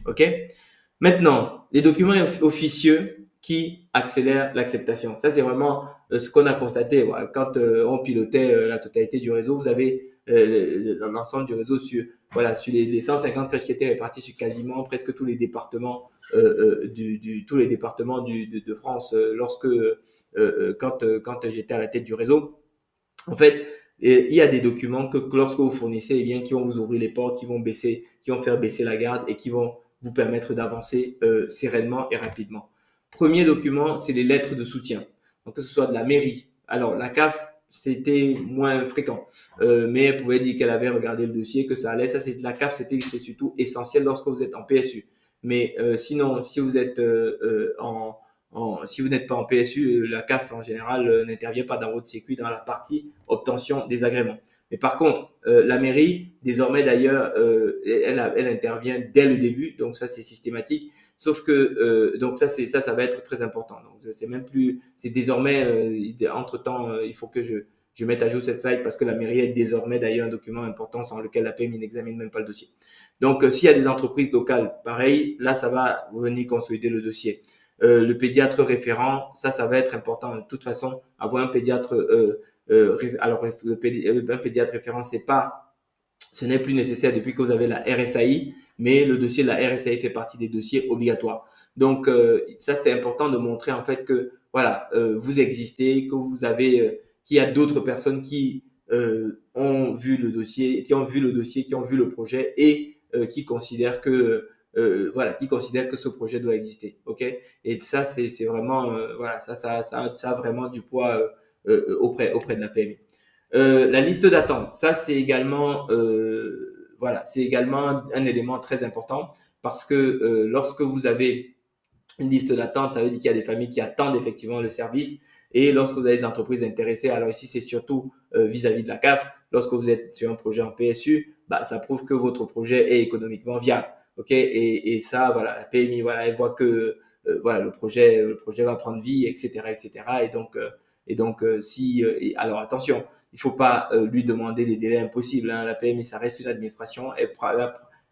OK? Maintenant, les documents officieux qui accélèrent l'acceptation. Ça, c'est vraiment ce qu'on a constaté. Voilà. Quand on pilotait la totalité du réseau, vous avez l'ensemble du réseau sur, voilà, sur les 150 crèches qui étaient réparties sur quasiment presque tous les départements, tous les départements de France quand j'étais à la tête du réseau. En fait, il y a des documents que lorsque vous fournissez, eh bien, qui vont vous ouvrir les portes, qui vont faire baisser la garde et qui vont vous permettre d'avancer sereinement et rapidement. Premier document, c'est les lettres de soutien. Donc, que ce soit de la mairie. Alors, la CAF, c'était moins fréquent, mais elle pouvait dire qu'elle avait regardé le dossier, que ça allait. Ça, c'est de la CAF, c'est surtout essentiel lorsque vous êtes en PSU. Mais sinon, si vous êtes si vous n'êtes pas en PSU, la CAF en général n'intervient pas dans votre sécu dans la partie obtention des agréments. Mais par contre, la mairie, désormais d'ailleurs, elle intervient dès le début, donc ça c'est systématique. Sauf que donc ça va être très important. Donc c'est même plus, c'est désormais entre temps, il faut que je mette à jour cette slide parce que la mairie est désormais d'ailleurs un document important sans lequel la PMI n'examine même pas le dossier. Donc s'il y a des entreprises locales, pareil, là ça va venir consolider le dossier. Le pédiatre référent, ça va être important. De toute façon, avoir un pédiatre, alors un pédiatre référent, ce n'est plus nécessaire depuis que vous avez la RSAI, mais le dossier de la RSAI fait partie des dossiers obligatoires. Donc ça c'est important de montrer en fait que voilà, vous existez, que vous avez, qu'il y a d'autres personnes qui ont vu le dossier, qui ont vu le projet et qui considèrent que voilà, qui considèrent que ce projet doit exister, ok? Et ça, c'est vraiment, voilà, ça a vraiment du poids auprès de la PMI. La liste d'attente, ça c'est également, voilà, c'est également un élément très important parce que lorsque vous avez une liste d'attente, ça veut dire qu'il y a des familles qui attendent effectivement le service. Et lorsque vous avez des entreprises intéressées, alors ici c'est surtout vis-à-vis de la CAF, lorsque vous êtes sur un projet en PSU, bah, ça prouve que votre projet est économiquement viable. Ok, et ça, voilà, la PMI, voilà, elle voit que voilà, le projet va prendre vie, etc., etc. Et donc, alors attention, il faut pas lui demander des délais impossibles. Hein. La PMI, ça reste une administration.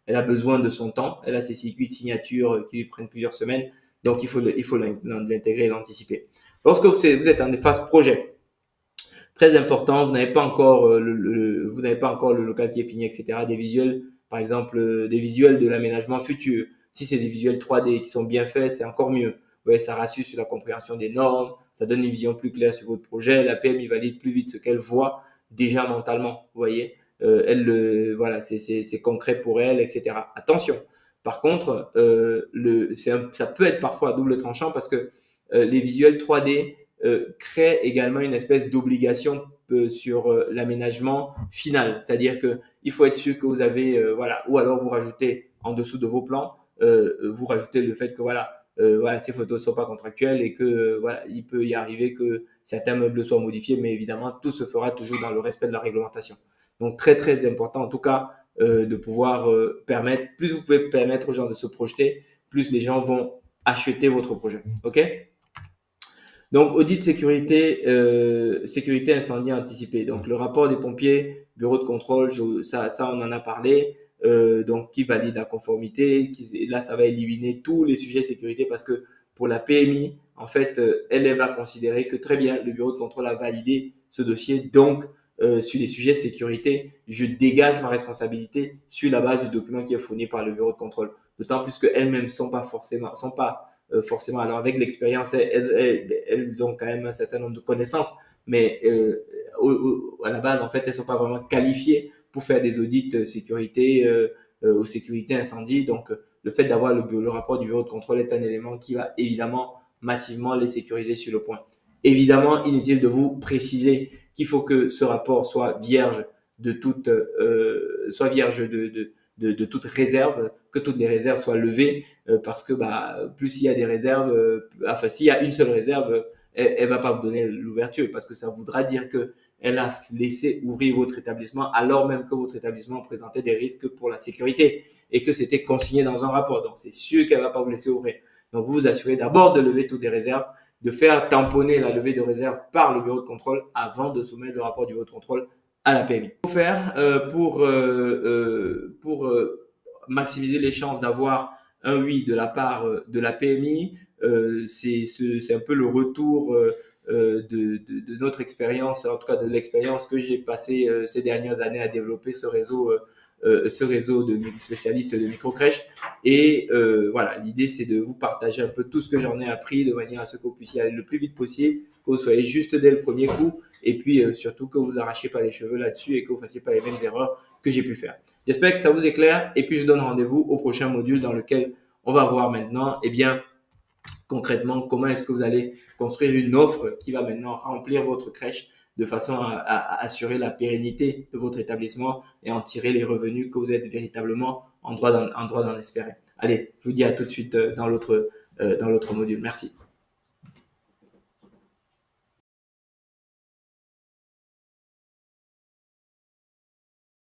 Elle a besoin de son temps. Elle a ses circuits de signature qui lui prennent plusieurs semaines. Donc, il faut l'intégrer et l'anticiper. Lorsque vous êtes en phase projet, très important, vous n'avez pas encore vous n'avez pas encore le local qui est fini, etc. Des visuels, par exemple, des visuels de l'aménagement futur. Si c'est des visuels 3D qui sont bien faits, c'est encore mieux. Vous voyez, ça rassure sur la compréhension des normes, ça donne une vision plus claire sur votre projet. La PMI valide plus vite ce qu'elle voit déjà mentalement. Vous voyez, voilà, c'est concret pour elle, etc. Attention. Par contre, ça peut être parfois à double tranchant parce que les visuels 3D crée également une espèce d'obligation sur l'aménagement final. C'est-à-dire que il faut être sûr que vous avez, voilà, ou alors vous rajoutez en dessous de vos plans, vous rajoutez le fait que voilà, ces photos ne sont pas contractuelles et que voilà, il peut y arriver que certains meubles soient modifiés, mais évidemment, tout se fera toujours dans le respect de la réglementation. Donc, très, très important, en tout cas, de pouvoir permettre, plus vous pouvez permettre aux gens de se projeter, plus les gens vont acheter votre projet. OK? Donc, audit sécurité incendie anticipé. Donc, le rapport des pompiers, bureau de contrôle, ça on en a parlé. Donc, qui valide la conformité. Là, ça va éliminer tous les sujets de sécurité parce que pour la PMI, en fait, elle va considérer que très bien, le bureau de contrôle a validé ce dossier. Donc, sur les sujets de sécurité, je dégage ma responsabilité sur la base du document qui est fourni par le bureau de contrôle. D'autant plus qu'elles-mêmes sont pas forcément. Alors avec l'expérience, elles ont quand même un certain nombre de connaissances, mais à la base, en fait, elles sont pas vraiment qualifiées pour faire des audits sécurité ou sécurité incendie. Donc, le fait d'avoir le rapport du bureau de contrôle est un élément qui va évidemment massivement les sécuriser sur le point. Évidemment, inutile de vous préciser qu'il faut que ce rapport soit vierge de toute, de toute réserve, que toutes les réserves soient levées, parce que plus il y a des réserves, enfin s'il y a une seule réserve, elle va pas vous donner l'ouverture, parce que ça voudra dire que elle a laissé ouvrir votre établissement alors même que votre établissement présentait des risques pour la sécurité et que c'était consigné dans un rapport. Donc c'est sûr qu'elle va pas vous laisser ouvrir. Donc vous vous assurez d'abord de lever toutes les réserves, de faire tamponner la levée de réserve par le bureau de contrôle avant de soumettre le rapport du bureau de contrôle à la PMI. Faut faire pour maximiser les chances d'avoir un oui de la part de la PMI. C'est un peu le retour de notre expérience, en tout cas de l'expérience que j'ai passé ces dernières années à développer ce réseau de spécialistes de microcrèches. Et voilà, l'idée c'est de vous partager un peu tout ce que j'en ai appris de manière à ce que vous puissiez aller le plus vite possible, que vous soyez juste dès le premier coup, et puis surtout que vous arrachiez pas les cheveux là-dessus et que vous fassiez pas les mêmes erreurs que j'ai pu faire. J'espère que ça vous éclaire, et puis je donne rendez-vous au prochain module dans lequel on va voir maintenant, eh bien, concrètement, comment est-ce que vous allez construire une offre qui va maintenant remplir votre crèche de façon à assurer la pérennité de votre établissement et en tirer les revenus que vous êtes véritablement en droit d'en espérer. Allez, je vous dis à tout de suite dans l'autre module. Merci.